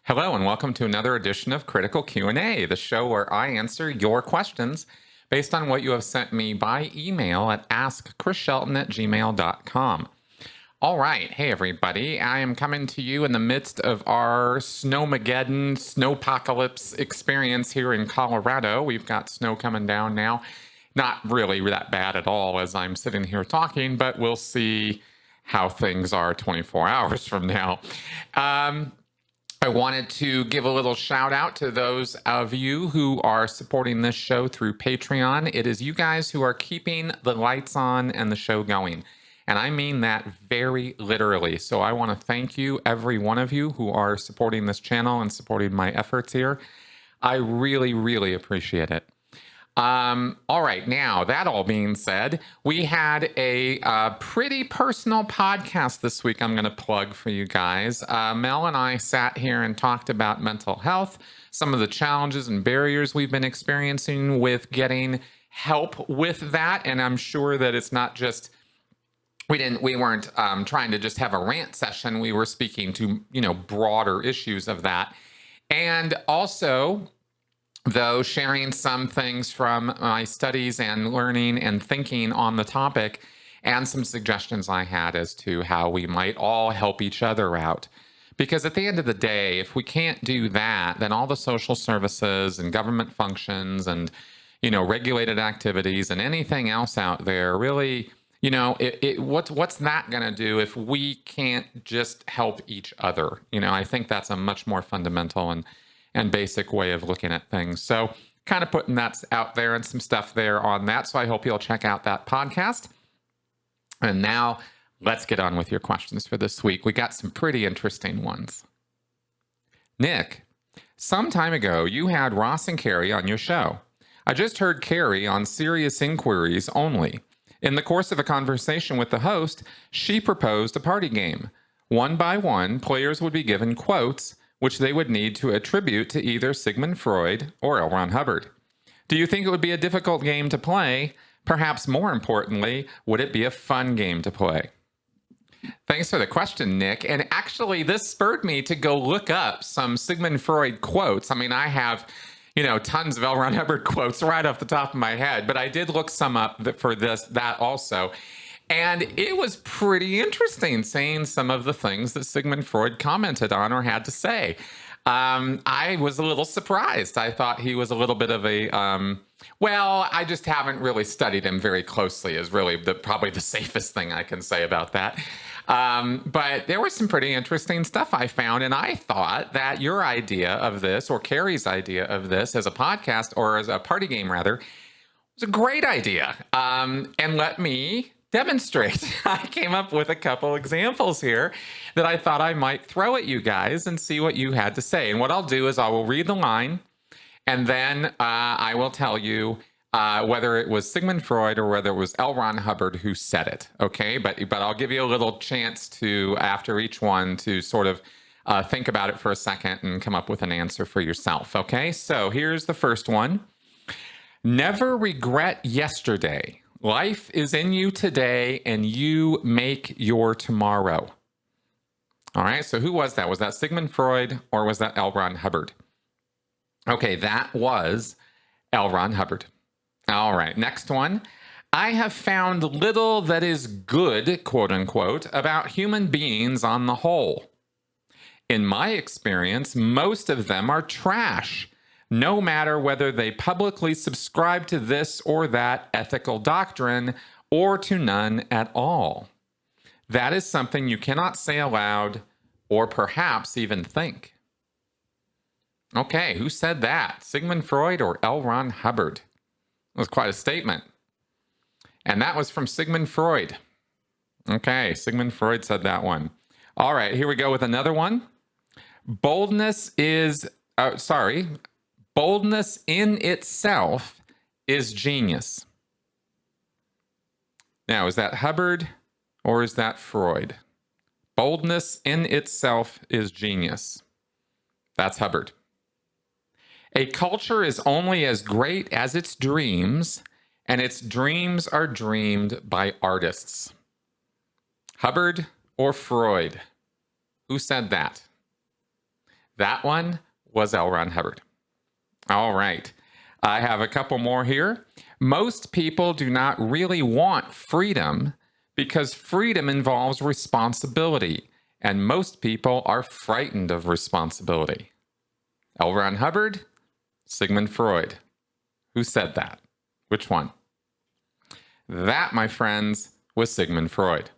Hello and welcome to another edition of Critical Q&A, the show where I answer your questions based on what you have sent me by email at AskChrisShelton@gmail.com. All right, hey everybody, I am coming to you in the midst of our snowmageddon, snowpocalypse experience here in Colorado. We've got snow coming down now. Not really that bad at all as I'm sitting here talking, but we'll see how things are 24 hours from now. I wanted to give a little shout out to those of you who are supporting this show through Patreon. It is you guys who are keeping the lights on and the show going. And I mean that very literally. So I want to thank you, every one of you who are supporting this channel and supporting my efforts here. I really, really appreciate it. All right, now that all being said, we had a pretty personal podcast this week I'm going to plug for you guys. Mel and I sat here and talked about mental health, some of the challenges and barriers we've been experiencing with getting help with that. And I'm sure that it's not just, we weren't trying to just have a rant session. We were speaking to, broader issues of that. And also, though, sharing some things from my studies and learning and thinking on the topic and some suggestions I had as to how we might all help each other out. Because at the end of the day, if we can't do that, then all the social services and government functions and, regulated activities and anything else out there really, what's that going to do if we can't just help each other? I think that's a much more fundamental and basic way of looking at things. So kind of putting that out there and some stuff there on that. So I hope you'll check out that podcast. And now let's get on with your questions for this week. We got some pretty interesting ones. Nick, some time ago, you had Ross and Carrie on your show. I just heard Carrie on Serious Inquiries Only. In the course of a conversation with the host, she proposed a party game. One by one, players would be given quotes which they would need to attribute to either Sigmund Freud or L. Ron Hubbard. Do you think it would be a difficult game to play? Perhaps more importantly, would it be a fun game to play? Thanks for the question, Nick. And actually, this spurred me to go look up some Sigmund Freud quotes. I mean, I have, tons of L. Ron Hubbard quotes right off the top of my head, but I did look some up for that also. And it was pretty interesting seeing some of the things that Sigmund Freud commented on or had to say. I was a little surprised. I thought he was a little bit of a, I just haven't really studied him very closely is really probably the safest thing I can say about that. But there was some pretty interesting stuff I found. And I thought that your idea of this, or Carrie's idea of this as a podcast or as a party game rather, was a great idea. And let me demonstrate. I came up with a couple examples here that I thought I might throw at you guys and see what you had to say. And what I'll do is I will read the line and then I will tell you whether it was Sigmund Freud or whether it was L. Ron Hubbard who said it. Okay, but I'll give you a little chance to, after each one, to sort of think about it for a second and come up with an answer for yourself. Okay, so here's the first one. Never regret yesterday. Life is in you today, and you make your tomorrow. All right, so who was that? Was that Sigmund Freud or was that L. Ron Hubbard? Okay, that was L. Ron Hubbard. All right, next one. I have found little that is good, quote unquote, about human beings on the whole. In my experience, most of them are trash. No matter whether they publicly subscribe to this or that ethical doctrine or to none at all. That is something you cannot say aloud or perhaps even think. Okay, who said that? Sigmund Freud or L. Ron Hubbard? That was quite a statement. And that was from Sigmund Freud. Okay, Sigmund Freud said that one. All right, here we go with another one. Boldness in itself is genius. Now, is that Hubbard or is that Freud? Boldness in itself is genius. That's Hubbard. A culture is only as great as its dreams, and its dreams are dreamed by artists. Hubbard or Freud? Who said that? That one was L. Ron Hubbard. All right. I have a couple more here. Most people do not really want freedom because freedom involves responsibility, and most people are frightened of responsibility. L. Ron Hubbard, Sigmund Freud. Who said that? Which one? That, my friends, was Sigmund Freud.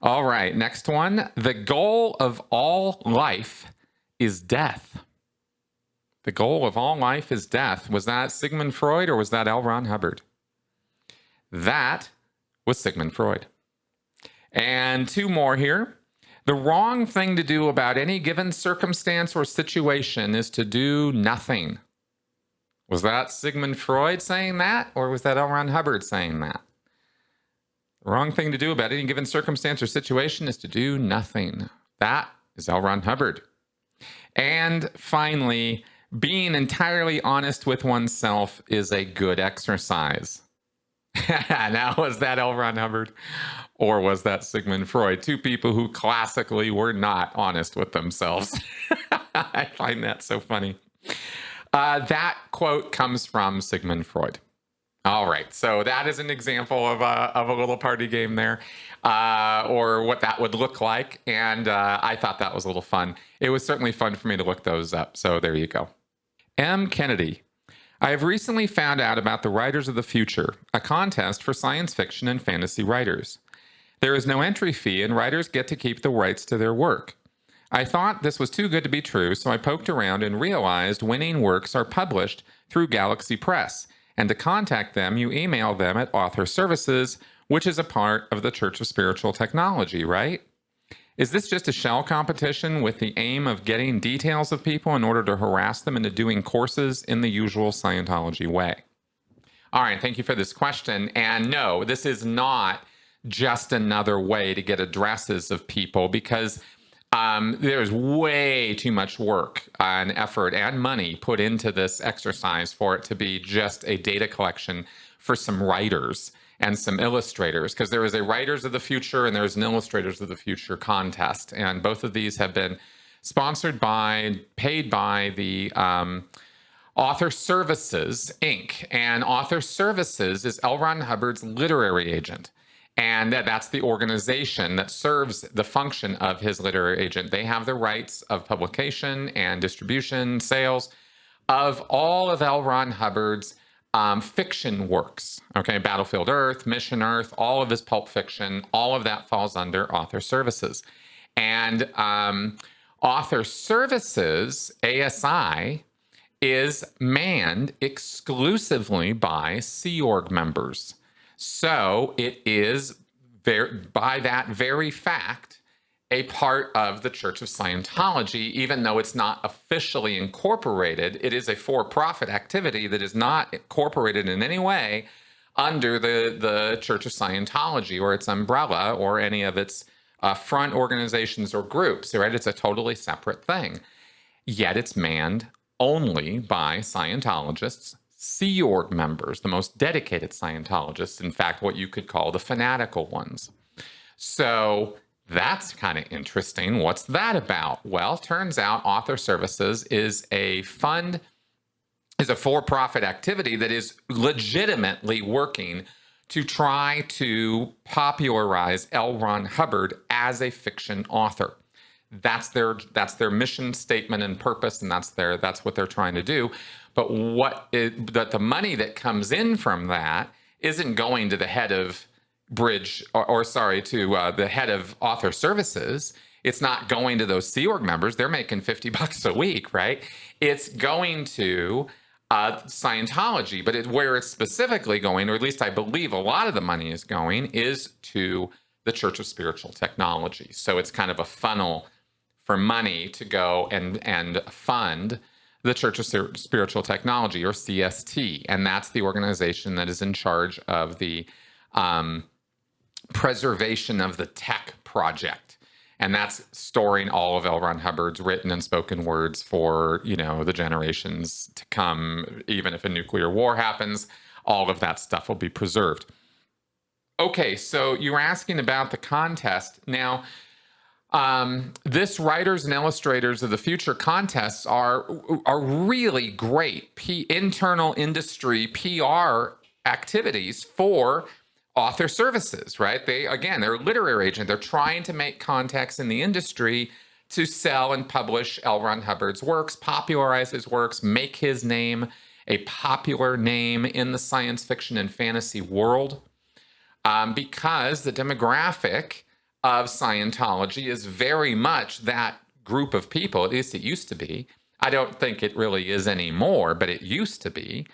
All right, next one. The goal of all life is death. The goal of all life is death. Was that Sigmund Freud or was that L. Ron Hubbard? That was Sigmund Freud. And two more here. The wrong thing to do about any given circumstance or situation is to do nothing. Was that Sigmund Freud saying that, or was that L. Ron Hubbard saying that? The wrong thing to do about any given circumstance or situation is to do nothing. That is L. Ron Hubbard. And finally, being entirely honest with oneself is a good exercise. Now, was that L. Ron Hubbard or was that Sigmund Freud? Two people who classically were not honest with themselves. I find that so funny. That quote comes from Sigmund Freud. All right, so that is an example of a little party game there, or what that would look like, and I thought that was a little fun. It was certainly fun for me to look those up, so there you go. M. Kennedy. I have recently found out about the Writers of the Future, a contest for science fiction and fantasy writers. There is no entry fee, and writers get to keep the rights to their work. I thought this was too good to be true, so I poked around and realized winning works are published through Galaxy Press, and to contact them, you email them at Author Services, which is a part of the Church of Spiritual Technology, right? Is this just a shell competition with the aim of getting details of people in order to harass them into doing courses in the usual Scientology way? All right, thank you for this question. And no, this is not just another way to get addresses of people, because there's way too much work and effort and money put into this exercise for it to be just a data collection for some writers and some illustrators, because there is a Writers of the Future and there's an Illustrators of the Future contest. And both of these have been sponsored by, paid by the Author Services, Inc. And Author Services is L. Ron Hubbard's literary agent. And that's the organization that serves the function of his literary agent. They have the rights of publication and distribution, sales of all of L. Ron Hubbard's fiction works. Okay, Battlefield Earth, Mission Earth, all of his pulp fiction, all of that falls under Author Services. And Author Services, ASI, is manned exclusively by Sea Org members. So it is, by that very fact, a part of the Church of Scientology, even though it's not officially incorporated. It is a for-profit activity that is not incorporated in any way under the Church of Scientology or its umbrella or any of its front organizations or groups, right? It's a totally separate thing. Yet it's manned only by Scientologists, Sea Org members, the most dedicated Scientologists, in fact, what you could call the fanatical ones. So that's kind of interesting. What's that about? Well, turns out Author Services is a fund, is a for-profit activity that is legitimately working to try to popularize L. Ron Hubbard as a fiction author. That's their mission statement and purpose, and that's what they're trying to do. But the money that comes in from that isn't going to the head of the head of Author Services. It's not going to those Sea Org members. They're making $50 a week, right? It's going to Scientology, but where it's specifically going, or at least I believe a lot of the money is going, is to the Church of Spiritual Technology. So it's kind of a funnel for money to go and fund the Church of Spiritual Technology, or CST, and that's the organization that is in charge of the preservation of the tech project. And that's storing all of L. Ron Hubbard's written and spoken words for, the generations to come. Even if a nuclear war happens, all of that stuff will be preserved. Okay, so you were asking about the contest. Now, This Writers and Illustrators of the Future contests are really great internal industry PR activities for author services, right? They're literary agent. They're trying to make contacts in the industry to sell and publish L. Ron Hubbard's works, popularize his works, make his name a popular name in the science fiction and fantasy world, because the demographic of Scientology is very much that group of people. At least it used to be. I don't think it really is anymore, but it used to be.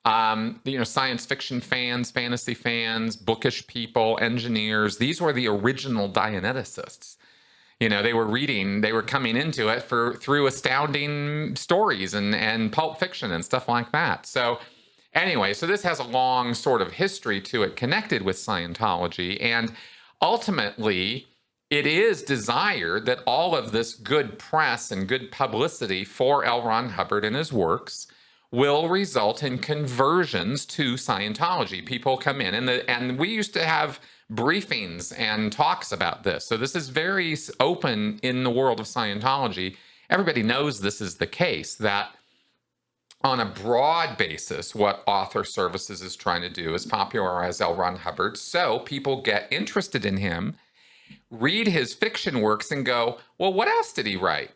Science fiction fans, fantasy fans, bookish people, engineers. These were the original Dianeticists. They were coming into it through astounding stories and pulp fiction and stuff like that. So anyway, so this has a long sort of history to it connected with Scientology. And ultimately, it is desired that all of this good press and good publicity for L. Ron Hubbard and his works will result in conversions to Scientology. People come in, and we used to have briefings and talks about this. So this is very open in the world of Scientology. Everybody knows this is the case, that on a broad basis, what Author Services is trying to do is popularize L. Ron Hubbard so people get interested in him, read his fiction works, and go, well, what else did he write?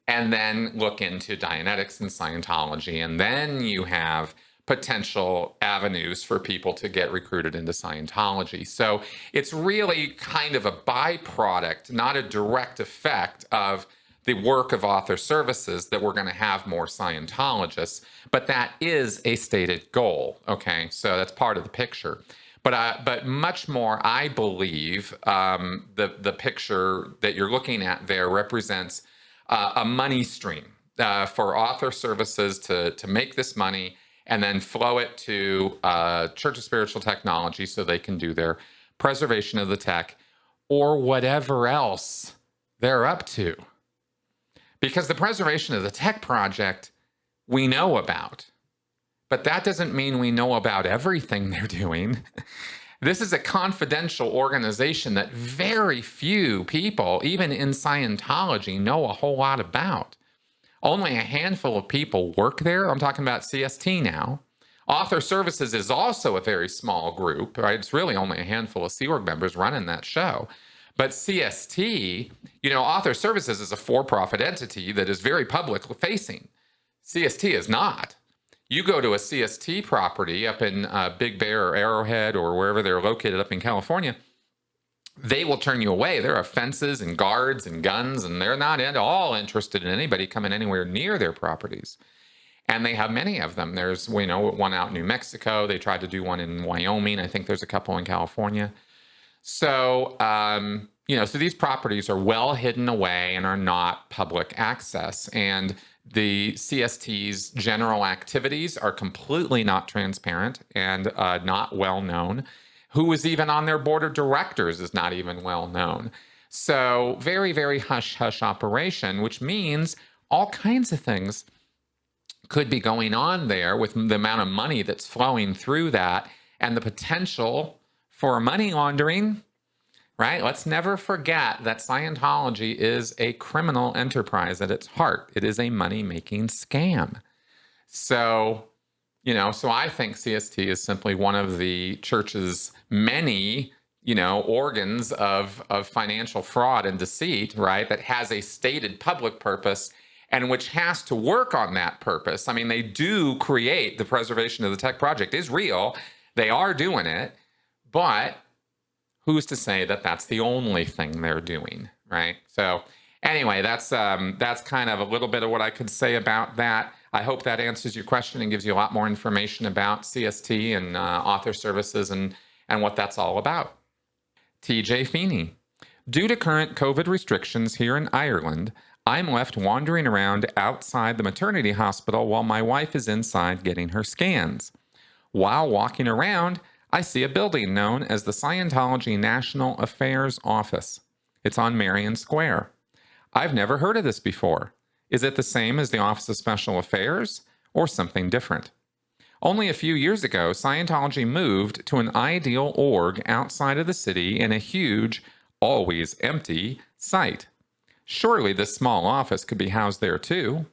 And then look into Dianetics and Scientology. And then you have potential avenues for people to get recruited into Scientology. So it's really kind of a byproduct, not a direct effect of the work of Author Services, that we're going to have more Scientologists, but that is a stated goal. Okay, so that's part of the picture. But much more, I believe, the picture that you're looking at there represents a money stream for Author Services to make this money and then flow it to Church of Spiritual Technology so they can do their preservation of the tech or whatever else they're up to. Because the preservation of the tech project we know about, but that doesn't mean we know about everything they're doing. This is a confidential organization that very few people, even in Scientology, know a whole lot about. Only a handful of people work there. I'm talking about CST now. Author Services is also a very small group, right? It's really only a handful of Sea Org members running that show. But CST, Author Services is a for-profit entity that is very public-facing. CST is not. You go to a CST property up in Big Bear or Arrowhead or wherever they're located up in California, they will turn you away. There are fences and guards and guns, and they're not at all interested in anybody coming anywhere near their properties. And they have many of them. There's, one out in New Mexico. They tried to do one in Wyoming. I think there's a couple in California. So, so these properties are well hidden away and are not public access. And the CST's general activities are completely not transparent and not well known. Who is even on their board of directors is not even well known. So very, very hush-hush operation, which means all kinds of things could be going on there with the amount of money that's flowing through that and the potential for money laundering, right? Let's never forget that Scientology is a criminal enterprise at its heart. It is a money-making scam. So, so I think CST is simply one of the church's many, organs of financial fraud and deceit, right? That has a stated public purpose and which has to work on that purpose. I mean, they do create the preservation of the tech project is real. They are doing it, but who's to say that that's the only thing they're doing, right? So anyway, that's kind of a little bit of what I could say about that. I hope that answers your question and gives you a lot more information about CST and Author Services and what that's all about. TJ Feeney. Due to current COVID restrictions here in Ireland, I'm left wandering around outside the maternity hospital while my wife is inside getting her scans. While walking around, I see a building known as the Scientology National Affairs Office. It's on Marion Square. I've never heard of this before. Is it the same as the Office of Special Affairs or something different? Only a few years ago, Scientology moved to an ideal org outside of the city in a huge, always empty, site. Surely this small office could be housed there too.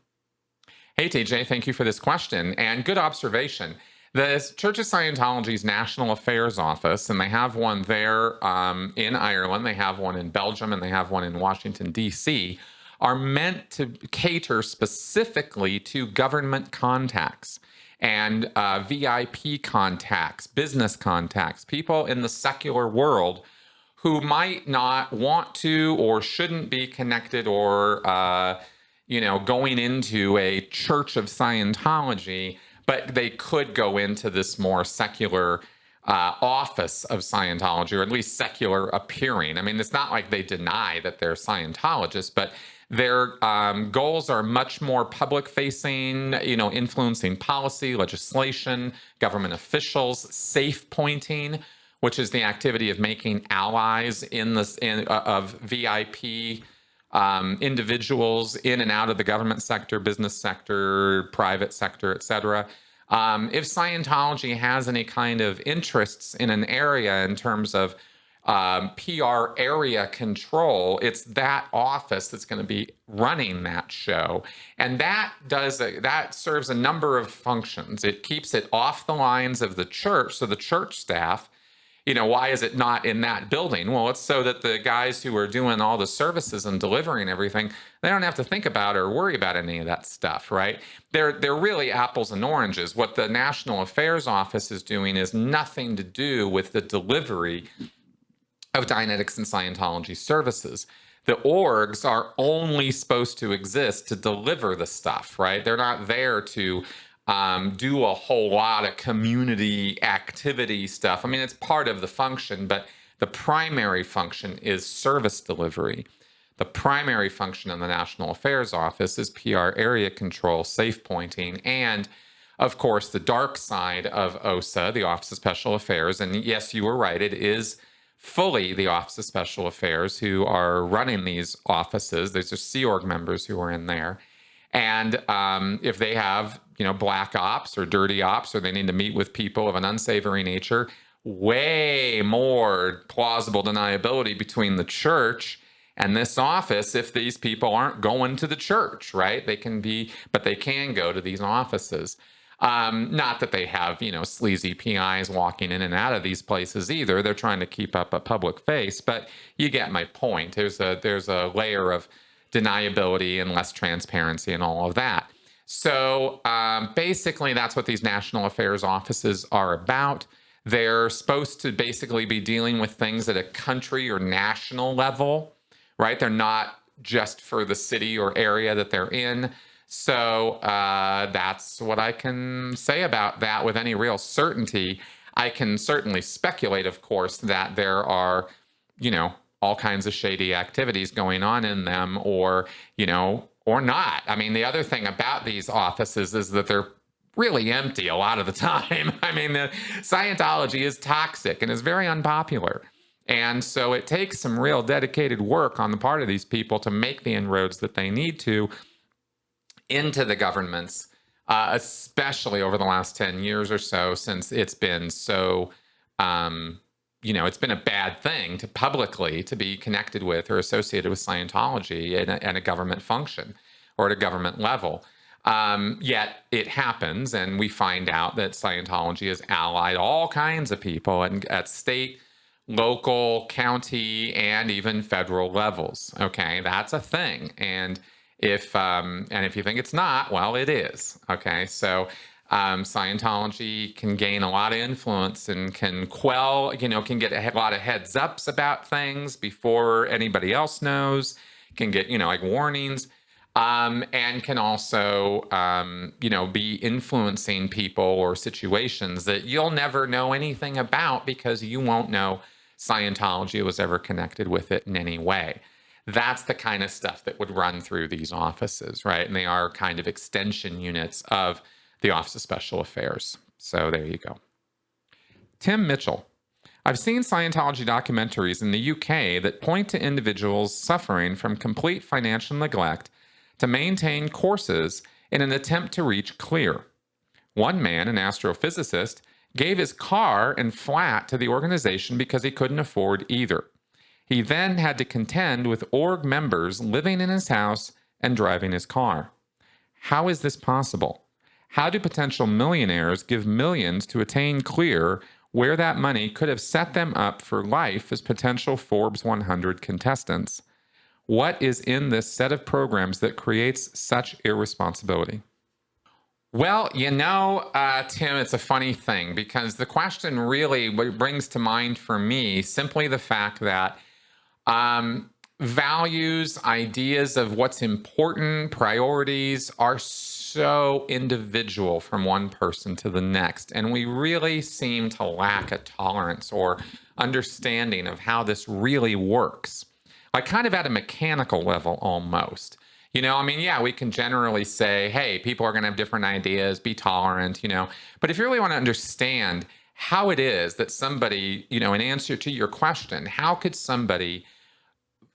Hey, TJ, thank you for this question and good observation. The Church of Scientology's National Affairs Office, and they have one there in Ireland, they have one in Belgium, and they have one in Washington, D.C., are meant to cater specifically to government contacts and VIP contacts, business contacts, people in the secular world who might not want to or shouldn't be connected or going into a Church of Scientology, but they could go into this more secular office of Scientology, or at least secular appearing. I mean, it's not like they deny that they're Scientologists, but their goals are much more public facing, influencing policy, legislation, government officials, safe pointing, which is the activity of making allies of VIP individuals in and out of the government sector, business sector, private sector, etc. If Scientology has any kind of interests in an area in terms of PR area control, it's that office that's going to be running that show. And that serves a number of functions. It keeps it off the lines of the church, so the church staff, why is it not in that building? Well, it's so that the guys who are doing all the services and delivering everything, they don't have to think about or worry about any of that stuff, right? They're really apples and oranges. What the National Affairs Office is doing is nothing to do with the delivery of Dianetics and Scientology services. The orgs are only supposed to exist to deliver the stuff, right? They're not there to do a whole lot of community activity stuff. I mean, it's part of the function, but the primary function is service delivery. The primary function in the National Affairs Office is PR area control, safe pointing, and of course, the dark side of OSA, the Office of Special Affairs. And yes, you were right, it is fully the Office of Special Affairs who are running these offices. There's just Sea Org members who are in there. And if they have, black ops or dirty ops, or they need to meet with people of an unsavory nature, way more plausible deniability between the church and this office if these people aren't going to the church, right? They can go to these offices. Not that they have, sleazy PIs walking in and out of these places either. They're trying to keep up a public face, but you get my point. There's a layer of deniability and less transparency and all of that. So basically, that's what these national affairs offices are about. They're supposed to basically be dealing with things at a country or national level, right? They're not just for the city or area that they're in. So that's what I can say about that with any real certainty. I can certainly speculate, of course, that there are, all kinds of shady activities going on in them, or not. I mean, the other thing about these offices is that they're really empty a lot of the time. I mean, the Scientology is toxic and is very unpopular. And so it takes some real dedicated work on the part of these people to make the inroads that they need to into the governments, especially over the last 10 years or so, since it's been so, it's been a bad thing to publicly to be connected with or associated with Scientology in a government function or at a government level. Yet it happens, and we find out that Scientology has allied all kinds of people and at state, local, county, and even federal levels. Okay, that's a thing. And if you think it's not, well, it is. Okay, so Scientology can gain a lot of influence and can can get a lot of heads ups about things before anybody else knows, can get, like warnings, and can also, be influencing people or situations that you'll never know anything about because you won't know Scientology was ever connected with it in any way. That's the kind of stuff that would run through these offices, right? And they are kind of extension units of the Office of Special Affairs. So there you go. Tim Mitchell. I've seen Scientology documentaries in the UK that point to individuals suffering from complete financial neglect to maintain courses in an attempt to reach clear. One man, an astrophysicist, gave his car and flat to the organization because he couldn't afford either. He then had to contend with org members living in his house and driving his car. How is this possible? How do potential millionaires give millions to attain clear where that money could have set them up for life as potential Forbes 100 contestants? What is in this set of programs that creates such irresponsibility? Well, Tim, it's a funny thing because the question really brings to mind for me simply the fact that values, ideas of what's important, priorities are so individual from one person to the next. And we really seem to lack a tolerance or understanding of how this really works, like kind of at a mechanical level almost. Yeah, we can generally say, hey, people are going to have different ideas, be tolerant, But if you really want to understand how it is that somebody, in answer to your question, how could somebody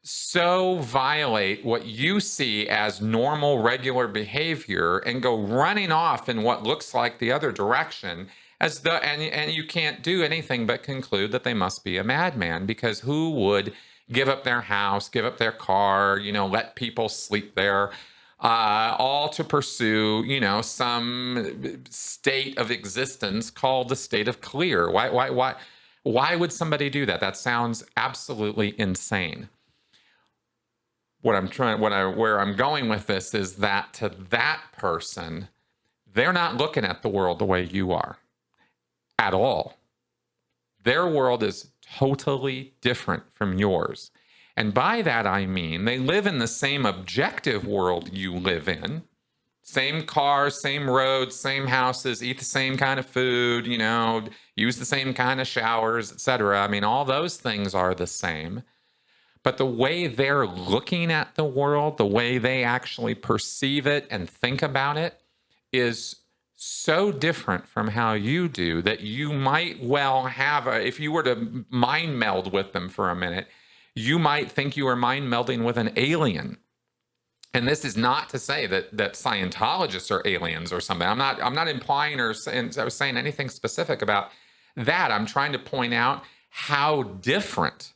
so violate what you see as normal, regular behavior and go running off in what looks like the other direction, and you can't do anything but conclude that they must be a madman, because who would give up their house, give up their car, let people sleep there, all to pursue, some state of existence called the state of clear? Why would somebody do that? That sounds absolutely insane. Where I'm going with this is that to that person, they're not looking at the world the way you are at all. Their world is totally different from yours. And by that, I mean they live in the same objective world you live in. Same cars, same roads, same houses, eat the same kind of food, use the same kind of showers, etc. All those things are the same. But the way they're looking at the world, the way they actually perceive it and think about it is so different from how you do that you might well have if you were to mind meld with them for a minute, you might think you are mind melding with an alien. And this is not to say that Scientologists are aliens or something. I'm not implying or saying anything specific about that. I'm trying to point out how different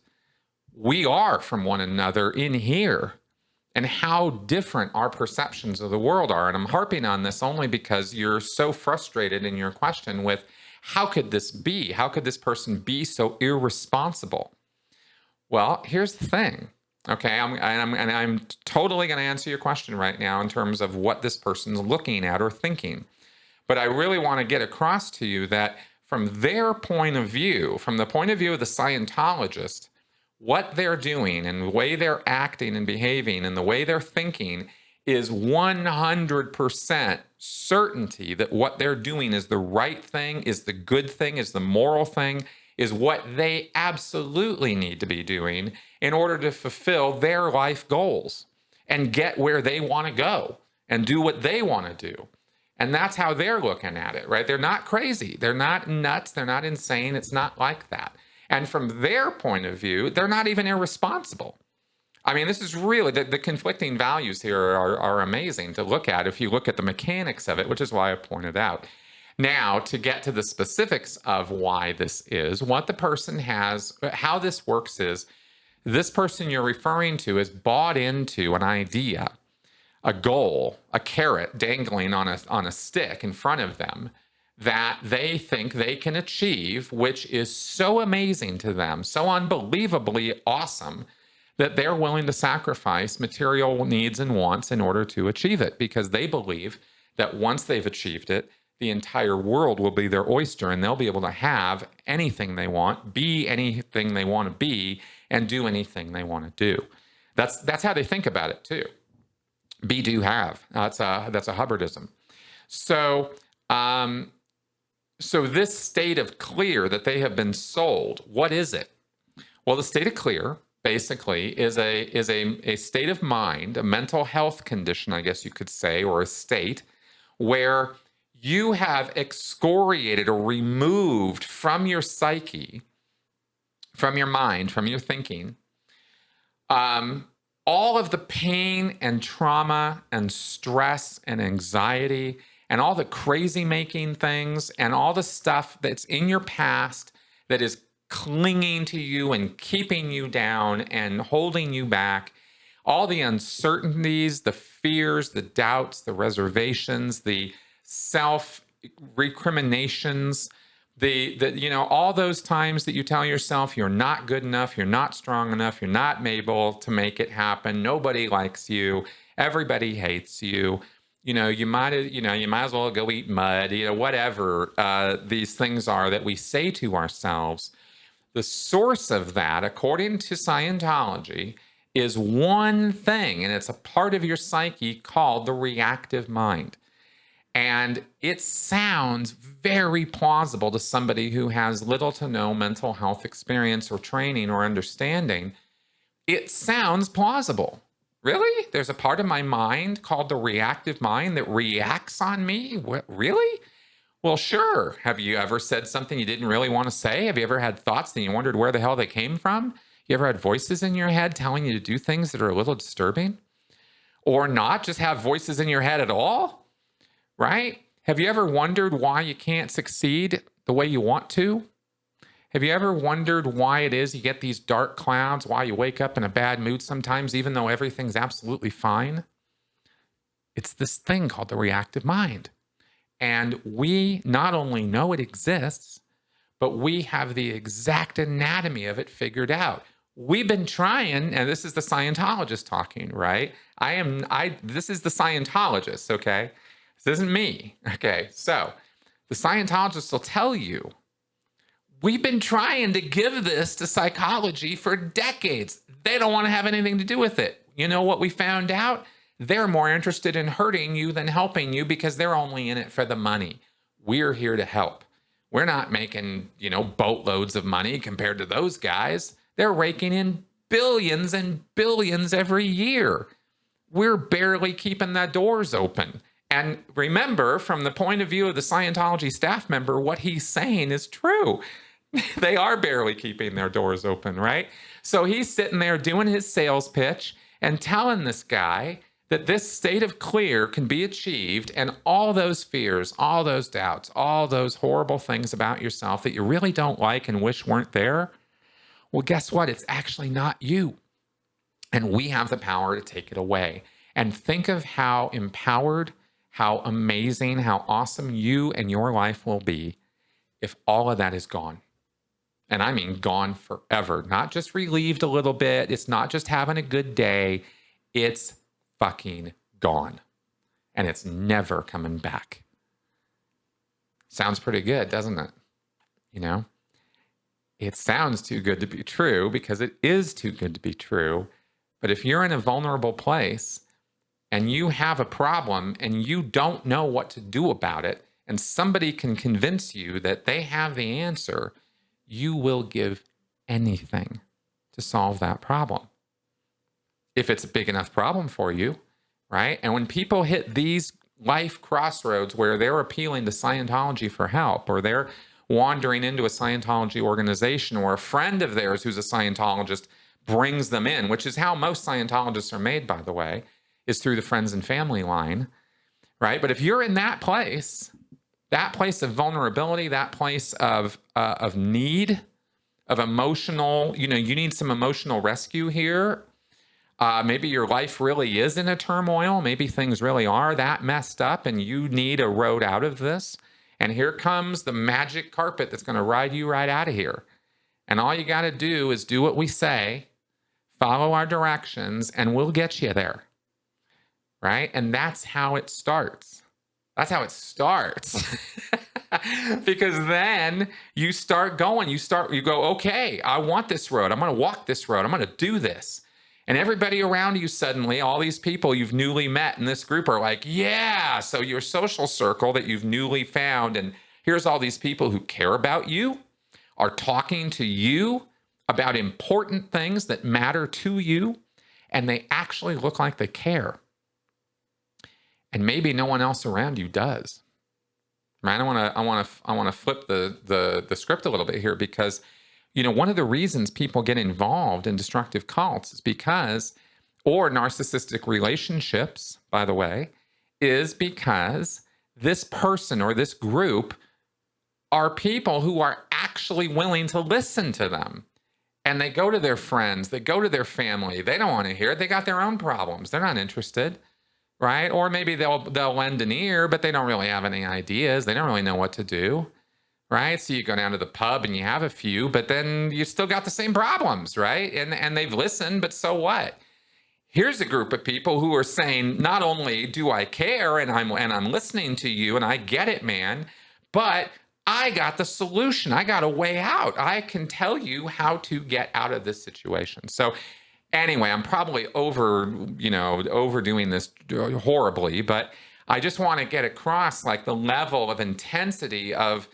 we are from one another in here and how different our perceptions of the world are. And I'm harping on this only because you're so frustrated in your question with how could this be? How could this person be so irresponsible? Well, here's the thing. Okay, I'm totally going to answer your question right now in terms of what this person's looking at or thinking. But I really want to get across to you that from their point of view, from the point of view of the Scientologist, what they're doing and the way they're acting and behaving and the way they're thinking is 100% certainty that what they're doing is the right thing, is the good thing, is the moral thing, is what they absolutely need to be doing in order to fulfill their life goals and get where they want to go and do what they want to do. And that's how they're looking at it, right? They're not crazy. They're not nuts. They're not insane. It's not like that. And from their point of view, they're not even irresponsible. This is really, the conflicting values here are amazing to look at if you look at the mechanics of it, which is why I pointed out. Now, to get to the specifics of why this is, what the person has, how this works is, this person you're referring to is bought into an idea, a goal, a carrot dangling on a stick in front of them that they think they can achieve, which is so amazing to them, so unbelievably awesome, that they're willing to sacrifice material needs and wants in order to achieve it, because they believe that once they've achieved it, the entire world will be their oyster and they'll be able to have anything they want, be anything they want to be, and do anything they want to do. That's how they think about it too. Be, do, have. That's a Hubbardism. So this state of clear that they have been sold, what is it? Well, the state of clear basically is a state of mind, a mental health condition, I guess you could say, or a state where you have excoriated or removed from your psyche, from your mind, from your thinking, all of the pain and trauma and stress and anxiety and all the crazy making things and all the stuff that's in your past that is clinging to you and keeping you down and holding you back. All the uncertainties, the fears, the doubts, the reservations, the self recriminations, all those times that you tell yourself you're not good enough, you're not strong enough, you're not able to make it happen, nobody likes you, everybody hates you. You might as well go eat mud, whatever these things are that we say to ourselves. The source of that, according to Scientology, is one thing, and it's a part of your psyche called the reactive mind. And it sounds very plausible to somebody who has little to no mental health experience or training or understanding. It sounds plausible. Really? There's a part of my mind called the reactive mind that reacts on me? What, really? Well, sure. Have you ever said something you didn't really want to say? Have you ever had thoughts that you wondered where the hell they came from? You ever had voices in your head telling you to do things that are a little disturbing? Or not just have voices in your head at all? Right? Have you ever wondered why you can't succeed the way you want to? Have you ever wondered why it is you get these dark clouds, why you wake up in a bad mood sometimes, even though everything's absolutely fine? It's this thing called the reactive mind. And we not only know it exists, but we have the exact anatomy of it figured out. We've been trying, and this is the Scientologist talking, right? This is the Scientologist, okay? This isn't me, okay? So the Scientologist will tell you, we've been trying to give this to psychology for decades. They don't want to have anything to do with it. You know what we found out? They're more interested in hurting you than helping you because they're only in it for the money. We're here to help. We're not making, boatloads of money compared to those guys. They're raking in billions and billions every year. We're barely keeping the doors open. And remember, from the point of view of the Scientology staff member, what he's saying is true. They are barely keeping their doors open, right? So he's sitting there doing his sales pitch and telling this guy that this state of clear can be achieved, and all those fears, all those doubts, all those horrible things about yourself that you really don't like and wish weren't there, well, guess what? It's actually not you. And we have the power to take it away. And think of how empowered, how amazing, how awesome you and your life will be if all of that is gone. And I mean gone forever, not just relieved a little bit. It's not just having a good day. It's fucking gone. And it's never coming back. Sounds pretty good, doesn't it? It sounds too good to be true because it is too good to be true. But if you're in a vulnerable place and you have a problem and you don't know what to do about it, and somebody can convince you that they have the answer, you will give anything to solve that problem. If it's a big enough problem for you, right? And when people hit these life crossroads where they're appealing to Scientology for help, or they're wandering into a Scientology organization, or a friend of theirs who's a Scientologist brings them in, which is how most Scientologists are made, by the way, is through the friends and family line, right? But if you're in that place of vulnerability, that place of need, of emotional, you need some emotional rescue here. Maybe your life really is in a turmoil. Maybe things really are that messed up and you need a road out of this. And here comes the magic carpet that's going to ride you right out of here. And all you got to do is do what we say, follow our directions, and we'll get you there. Right? And that's how it starts. That's how it starts. Because then you start going, you go, okay, I want this road. I'm going to walk this road. I'm going to do this. And everybody around you suddenly, all these people you've newly met in this group are like, yeah. So your social circle that you've newly found, and here's all these people who care about you, are talking to you about important things that matter to you, and they actually look like they care. And maybe no one else around you does. Right? I want to flip the script a little bit here, because one of the reasons people get involved in destructive cults is because, or narcissistic relationships, by the way, is because this person or this group are people who are actually willing to listen to them. And they go to their friends, they go to their family. They don't want to hear it. They got their own problems. They're not interested, right? Or maybe they'll lend an ear, but they don't really have any ideas. They don't really know what to do, right? So you go down to the pub and you have a few, but then you still got the same problems, right? And they've listened, but so what? Here's a group of people who are saying, not only do I care and I'm listening to you and I get it, man, but I got the solution. I got a way out. I can tell you how to get out of this situation. So anyway, I'm probably overdoing this horribly, but I just want to get across like the level of intensity of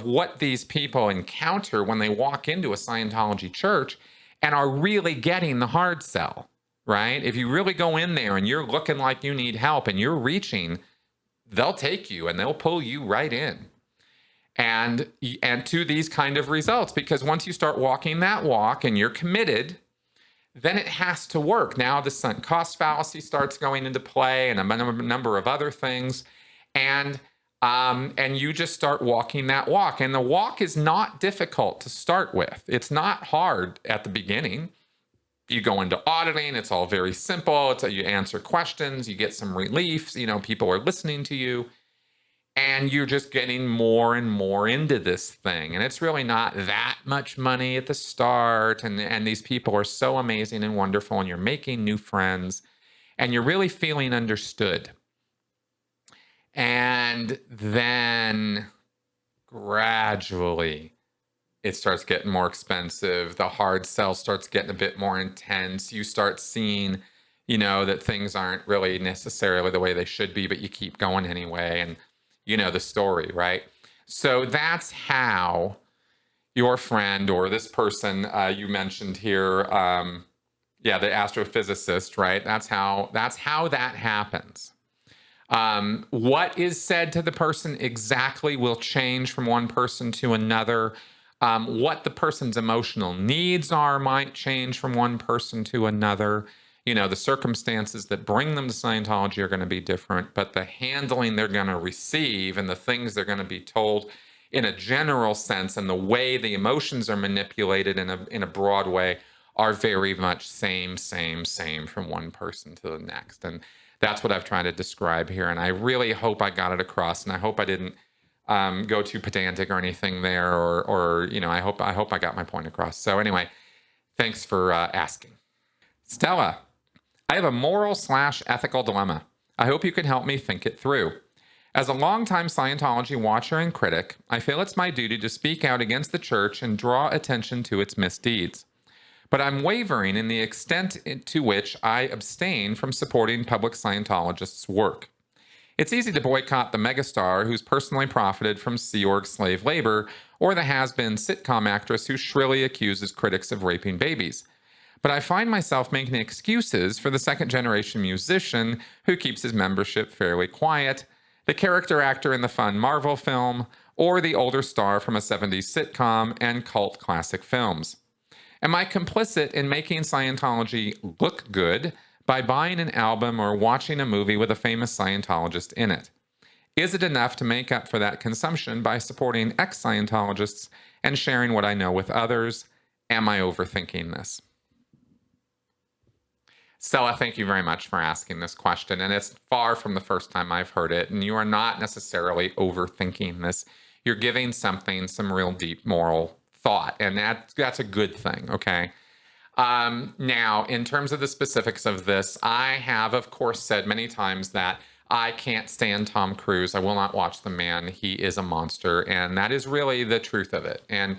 what these people encounter when they walk into a Scientology church and are really getting the hard sell, right? If you really go in there and you're looking like you need help and you're reaching, they'll take you and they'll pull you right in. And to these kind of results, because once you start walking that walk and you're committed, then it has to work. Now the sunk cost fallacy starts going into play and a number of other things. And you just start walking that walk. And the walk is not difficult to start with. It's not hard at the beginning. You go into auditing. It's all very simple. You answer questions. You get some relief. People are listening to you. And you're just getting more and more into this thing. And it's really not that much money at the start. And these people are so amazing and wonderful. And you're making new friends. And you're really feeling understood. And then gradually, it starts getting more expensive. The hard sell starts getting a bit more intense. You start seeing, that things aren't really necessarily the way they should be, but you keep going anyway. And the story, right? So that's how your friend or this person you mentioned here, the astrophysicist, right? That's how that happens. What is said to the person exactly will change from one person to another. What the person's emotional needs are might change from one person to another. The circumstances that bring them to Scientology are going to be different, but the handling they're going to receive and the things they're going to be told in a general sense and the way the emotions are manipulated in a broad way are very much same from one person to the next. And that's what I've tried to describe here. And I really hope I got it across, and I hope I didn't go too pedantic or anything there, or I hope I got my point across. So anyway, thanks for asking. Stella, I have a moral/ethical dilemma. I hope you can help me think it through. As a longtime Scientology watcher and critic, I feel it's my duty to speak out against the church and draw attention to its misdeeds. But I'm wavering in the extent to which I abstain from supporting public Scientologists' work. It's easy to boycott the megastar who's personally profited from Sea Org slave labor, or the has-been sitcom actress who shrilly accuses critics of raping babies. But I find myself making excuses for the second-generation musician who keeps his membership fairly quiet, the character actor in the fun Marvel film, or the older star from a 70s sitcom and cult classic films. Am I complicit in making Scientology look good by buying an album or watching a movie with a famous Scientologist in it? Is it enough to make up for that consumption by supporting ex-Scientologists and sharing what I know with others? Am I overthinking this? Stella, thank you very much for asking this question. And it's far from the first time I've heard it. And you are not necessarily overthinking this. You're giving something some real deep moral thought. And that's a good thing, okay? Now, in terms of the specifics of this, I have, of course, said many times that I can't stand Tom Cruise. I will not watch the man. He is a monster. And that is really the truth of it. And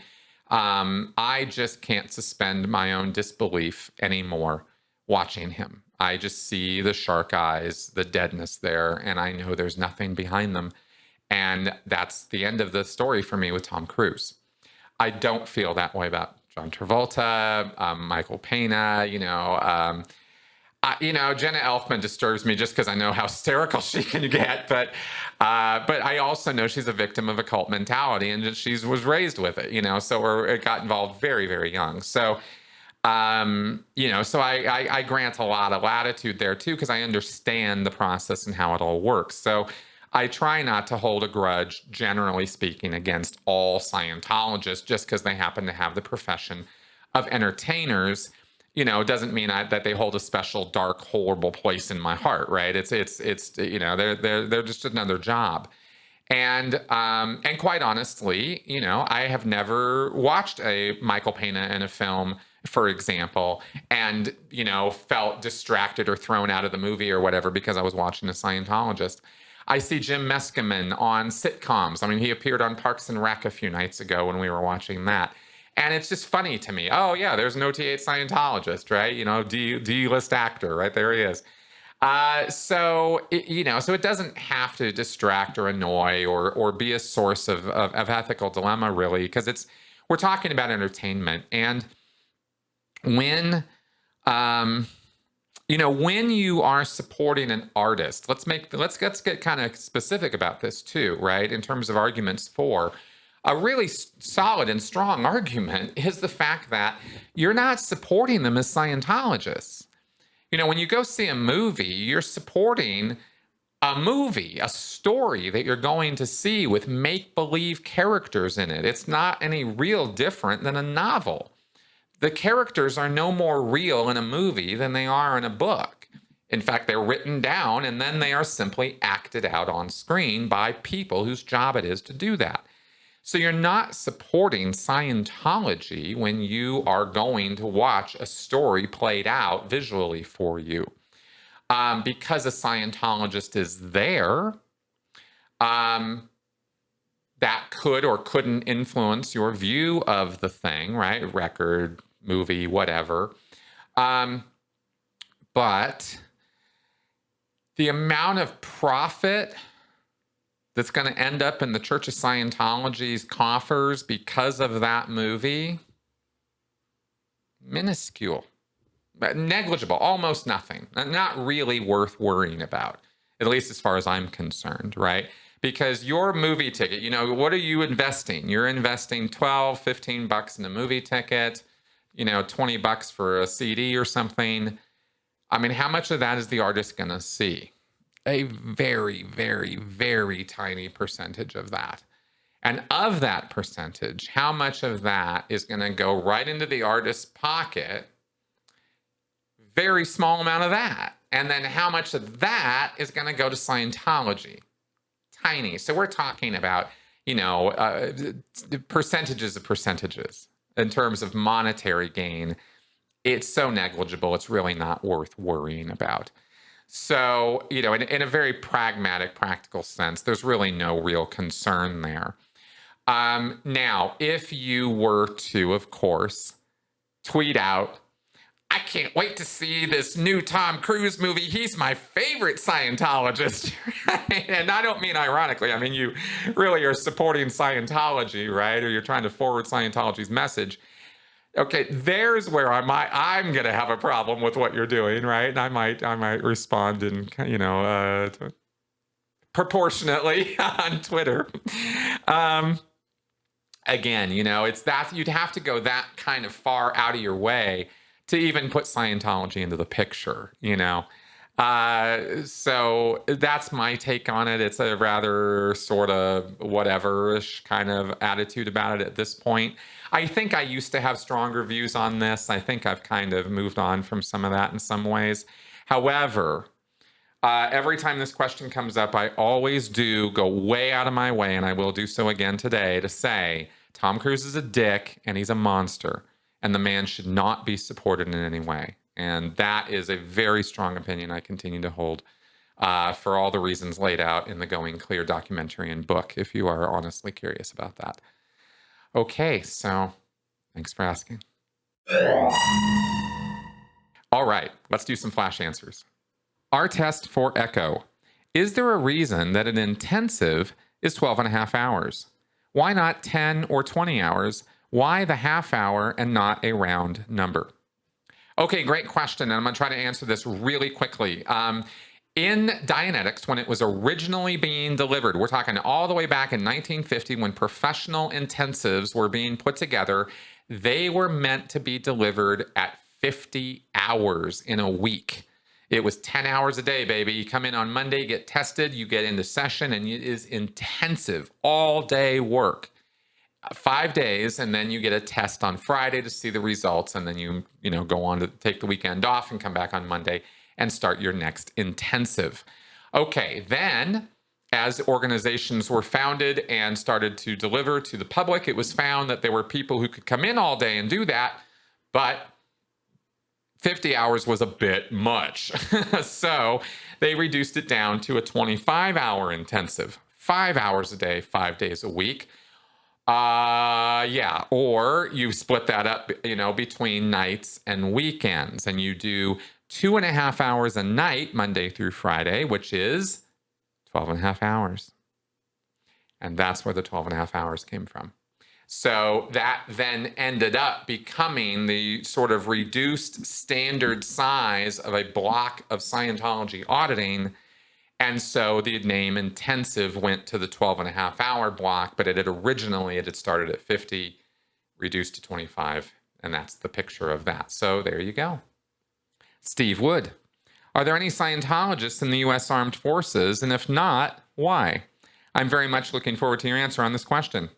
I just can't suspend my own disbelief anymore watching him. I just see the shark eyes, the deadness there, and I know there's nothing behind them. And that's the end of the story for me with Tom Cruise. I don't feel that way about John Travolta, Michael Pena, Jenna Elfman disturbs me just because I know how hysterical she can get. But I also know she's a victim of a cult mentality, and she was raised with it, so it got involved very, very young. So, so I grant a lot of latitude there too, because I understand the process and how it all works. So I try not to hold a grudge, generally speaking, against all Scientologists just because they happen to have the profession of entertainers. Doesn't mean that they hold a special, dark, horrible place in my heart, right? It's they're just another job. And quite honestly, I have never watched a Michael Pena in a film, for example, and felt distracted or thrown out of the movie or whatever because I was watching a Scientologist. I see Jim Meskimen on sitcoms. I mean, he appeared on Parks and Rec a few nights ago when we were watching that. And it's just funny to me. Oh yeah, there's an OT8 Scientologist, right? D-list actor, right? There he is. So it doesn't have to distract or annoy or be a source of ethical dilemma, really, because we're talking about entertainment. And when when you are supporting an artist, let's get kind of specific about this too, right? In terms of arguments for a really solid and strong argument is the fact that you're not supporting them as Scientologists. When you go see a movie, you're supporting a movie, a story that you're going to see with make-believe characters in it. It's not any real different than a novel. The characters are no more real in a movie than they are in a book. In fact, they're written down and then they are simply acted out on screen by people whose job it is to do that. So you're not supporting Scientology when you are going to watch a story played out visually for you. Because a Scientologist is there, that could or couldn't influence your view of the thing, right? Record, movie, whatever. But the amount of profit that's going to end up in the Church of Scientology's coffers because of that movie, minuscule, negligible, almost nothing, not really worth worrying about, at least as far as I'm concerned, right? Because your movie ticket, what are you investing? You're investing $12, $15 in a movie ticket, $20 for a CD or something. I mean, how much of that is the artist going to see? A very, very, very tiny percentage of that. And of that percentage, how much of that is going to go right into the artist's pocket? Very small amount of that. And then how much of that is going to go to Scientology? Tiny. So we're talking about, percentages of percentages in terms of monetary gain. It's so negligible, it's really not worth worrying about. So, in a very pragmatic, practical sense, there's really no real concern there. Now, if you were to, of course, tweet out, I can't wait to see this new Tom Cruise movie. He's my favorite Scientologist. And I don't mean ironically. I mean, you really are supporting Scientology, right? Or you're trying to forward Scientology's message. Okay, there's where I'm going to have a problem with what you're doing, right? And I might respond in, proportionately on Twitter. Again, it's that you'd have to go that kind of far out of your way to even put Scientology into the picture, So that's my take on it. It's a rather sort of whatever-ish kind of attitude about it at this point. I think I used to have stronger views on this. I think I've kind of moved on from some of that in some ways. However, every time this question comes up, I always do go way out of my way, and I will do so again today, to say Tom Cruise is a dick and he's a monster, and the man should not be supported in any way. And that is a very strong opinion I continue to hold for all the reasons laid out in the Going Clear documentary and book, if you are honestly curious about that. Okay, so thanks for asking. All right, let's do some flash answers. Our test for echo. Is there a reason that an intensive is 12 and a half hours? Why not 10 or 20 hours? Why the half hour and not a round number? Okay, great question. And I'm going to try to answer this really quickly. In Dianetics, when it was originally being delivered, we're talking all the way back in 1950 when professional intensives were being put together, they were meant to be delivered at 50 hours in a week. It was 10 hours a day, baby. You come in on Monday, get tested, you get into session, and it is intensive, all day work. 5 days, and then you get a test on Friday to see the results, and then you go on to take the weekend off and come back on Monday and start your next intensive. Okay, then as organizations were founded and started to deliver to the public, it was found that there were people who could come in all day and do that, but 50 hours was a bit much. So they reduced it down to a 25-hour intensive, 5 hours a day, 5 days a week. Yeah, or you split that up, between nights and weekends, and you do 2.5 hours a night, Monday through Friday, which is 12.5 hours. And that's where the 12.5 hours came from. So that then ended up becoming the sort of reduced standard size of a block of Scientology auditing. And so the name intensive went to the 12.5 hour block, but it had started at 50, reduced to 25, and that's the picture of that. So there you go. Steve Wood, are there any Scientologists in the U.S. Armed Forces? And if not, why? I'm very much looking forward to your answer on this question.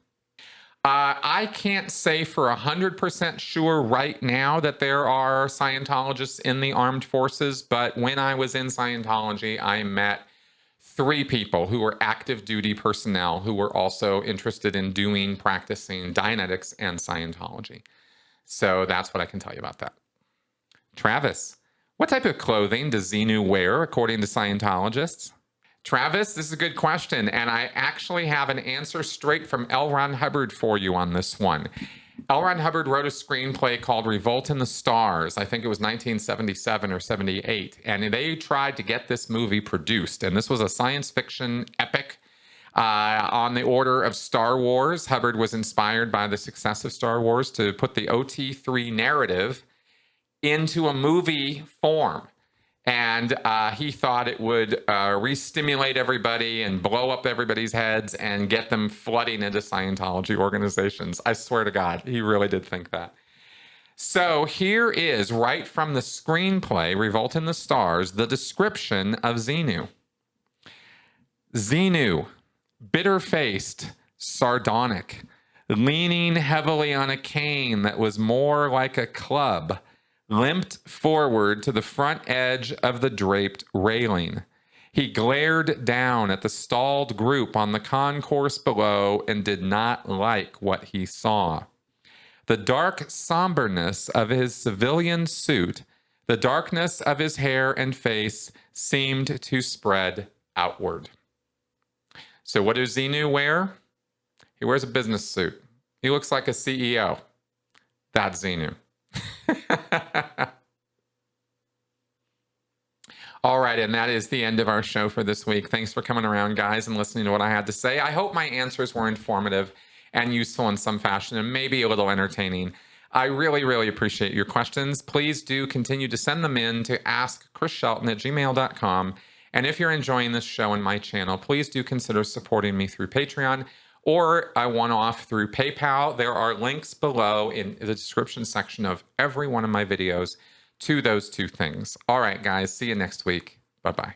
I can't say for 100% sure right now that there are Scientologists in the armed forces, but when I was in Scientology, I met 3 people who were active duty personnel who were also interested in practicing Dianetics and Scientology. So that's what I can tell you about that. Travis, what type of clothing does Xenu wear according to Scientologists? Travis, this is a good question, and I actually have an answer straight from L. Ron Hubbard for you on this one. L. Ron Hubbard wrote a screenplay called Revolt in the Stars. I think it was 1977 or 78, and they tried to get this movie produced, and this was a science fiction epic on the order of Star Wars. Hubbard was inspired by the success of Star Wars to put the OT3 narrative into a movie form. And he thought it would re-stimulate everybody and blow up everybody's heads and get them flooding into Scientology organizations. I swear to God, he really did think that. So here is, right from the screenplay, Revolt in the Stars, the description of Xenu. Xenu, bitter-faced, sardonic, leaning heavily on a cane that was more like a club, limped forward to the front edge of the draped railing. He glared down at the stalled group on the concourse below and did not like what he saw. The dark somberness of his civilian suit, the darkness of his hair and face seemed to spread outward. So what does Xenu wear? He wears a business suit. He looks like a CEO. That's Xenu. All right, and that is the end of our show for this week. Thanks for coming around, guys, and listening to what I had to say. I hope my answers were informative and useful in some fashion and maybe a little entertaining. I really, really appreciate your questions. Please do continue to send them in to AskChrisShelton@gmail.com. And if you're enjoying this show and my channel, please do consider supporting me through Patreon or a one-off through PayPal. There are links below in the description section of every one of my videos to those 2 things. All right, guys, see you next week. Bye-bye.